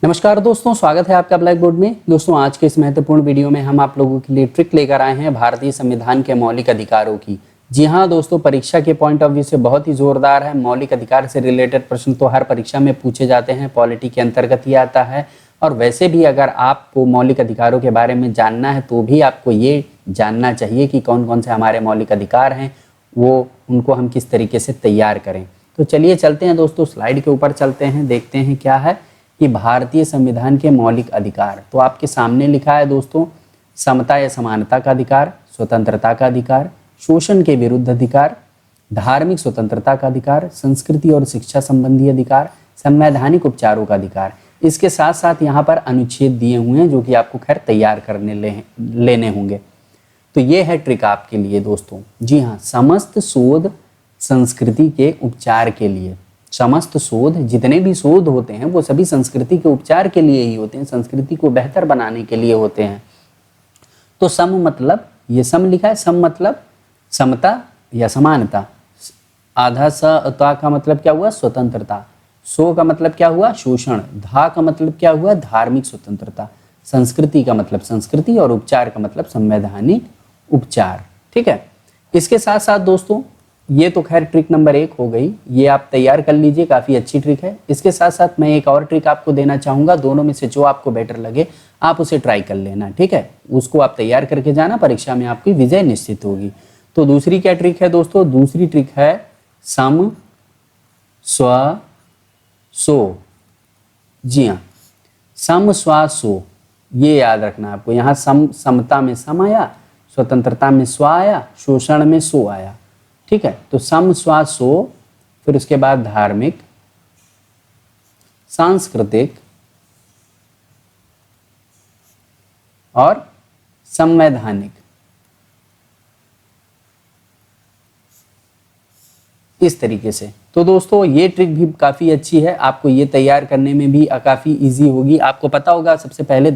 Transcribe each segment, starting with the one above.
नमस्कार दोस्तों, स्वागत है आपका ब्लैक बोर्ड में। दोस्तों, आज के इस महत्वपूर्ण वीडियो में हम आप लोगों के लिए ट्रिक लेकर आए हैं भारतीय संविधान के मौलिक अधिकारों की। जी हाँ दोस्तों, परीक्षा के पॉइंट ऑफ व्यू से बहुत ही जोरदार है। मौलिक अधिकार से रिलेटेड प्रश्न तो हर परीक्षा में पूछे जाते हैं, पॉलिटी के अंतर्गत ही आता है। और वैसे भी अगर आपको मौलिक अधिकारों के बारे में जानना है तो भी आपको ये जानना चाहिए कि कौन कौन से हमारे मौलिक अधिकार हैं, वो उनको हम किस तरीके से तैयार करें। तो चलिए चलते हैं दोस्तों, स्लाइड के ऊपर चलते हैं, देखते हैं क्या है कि भारतीय संविधान के मौलिक अधिकार। तो आपके सामने लिखा है दोस्तों, समता या समानता का अधिकार, स्वतंत्रता का अधिकार, शोषण के विरुद्ध अधिकार, धार्मिक स्वतंत्रता का अधिकार, संस्कृति और शिक्षा संबंधी अधिकार, संवैधानिक उपचारों का अधिकार। इसके साथ साथ यहाँ पर अनुच्छेद दिए हुए हैं जो कि आपको खैर तैयार करने लेने होंगे। तो ये है ट्रिक आपके लिए दोस्तों। जी हाँ, समस्त शोध संस्कृति के उपचार के लिए। समस्त शोध, जितने भी शोध होते हैं वो सभी संस्कृति के उपचार के लिए ही होते हैं, संस्कृति को बेहतर बनाने के लिए होते हैं। तो सम मतलब, ये सम लिखा है, सम मतलब समता या समानता। आधा सा का मतलब क्या हुआ, स्वतंत्रता। सो का मतलब क्या हुआ, शोषण। धा का मतलब क्या हुआ, धार्मिक स्वतंत्रता। संस्कृति का मतलब संस्कृति, और उपचार का मतलब संवैधानिक उपचार। ठीक है। इसके साथ साथ दोस्तों, ये तो खैर ट्रिक नंबर 1 हो गई, ये आप तैयार कर लीजिए, काफ़ी अच्छी ट्रिक है। इसके साथ साथ मैं एक और ट्रिक आपको देना चाहूँगा, दोनों में से जो आपको बेटर लगे आप उसे ट्राई कर लेना। ठीक है, उसको आप तैयार करके जाना, परीक्षा में आपकी विजय निश्चित होगी। तो दूसरी क्या ट्रिक है दोस्तों, दूसरी ट्रिक है सम स्व सो। जी हाँ, सम स्व सो, ये याद रखना आपको। यहाँ समता में सम आया, स्वतंत्रता में स्व आया, शोषण में सो आया। ठीक है, तो सम स्व सो, फिर उसके बाद धार्मिक, सांस्कृतिक और संवैधानिक। इस तरीके से। तो दोस्तों, ये ट्रिक भी काफ़ी अच्छी है, आपको ये तैयार करने में भी काफ़ी इजी होगी। आपको पता होगा सबसे पहले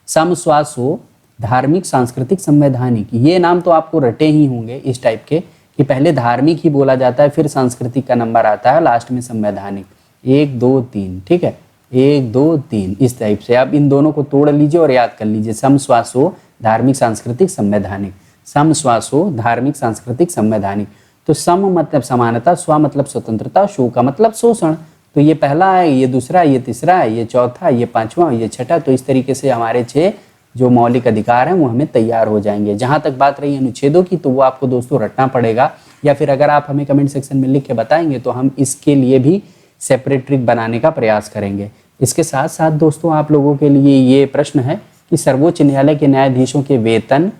सम स्व सो, धार्मिक, सांस्कृतिक, संवैधानिक, ये नाम तो आपको रटे ही होंगे इस टाइप के, कि पहले धार्मिक ही बोला जाता है, फिर सांस्कृतिक का नंबर आता है, लास्ट में संवैधानिक। 1 2 3। ठीक है, 1 2 3, इस टाइप से आप इन दोनों को तोड़ लीजिए और याद कर लीजिए। सम स्व सो, धार्मिक, सांस्कृतिक, संवैधानिक। सम स्व सो, धार्मिक, सांस्कृतिक, संवैधानिक। तो सम मतलब समानता, स्व मतलब स्वतंत्रता, शो का मतलब शोषण। तो ये पहला है, ये दूसरा, ये तीसरा है, ये चौथा, ये पांचवा, ये छठा। तो इस तरीके से हमारे 6 जो मौलिक अधिकार हैं वो हमें तैयार हो जाएंगे। जहाँ तक बात रही अनुच्छेदों की, तो वो आपको दोस्तों रटना पड़ेगा, या फिर अगर आप हमें कमेंट सेक्शन में लिख के बताएंगे तो हम इसके लिए भी सेपरेट ट्रिक बनाने का प्रयास करेंगे। इसके साथ साथ दोस्तों, आप लोगों के लिए ये प्रश्न है कि सर्वोच्च न्यायालय के न्यायाधीशों के वेतन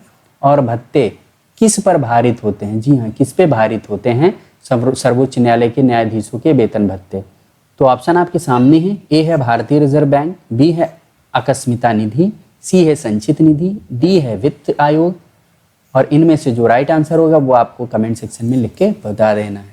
और भत्ते किस पर भारित होते हैं। जी हाँ, किस पे भारित होते हैं सर्वोच्च न्यायालय के न्यायाधीशों के वेतन भत्ते। तो ऑप्शन आपके सामने है। ए है भारतीय रिजर्व बैंक, बी है आकस्मिकता निधि, सी है संचित निधि, डी है वित्त आयोग। और इनमें से जो राइट आंसर होगा वो आपको कमेंट सेक्शन में लिख के बता देना है।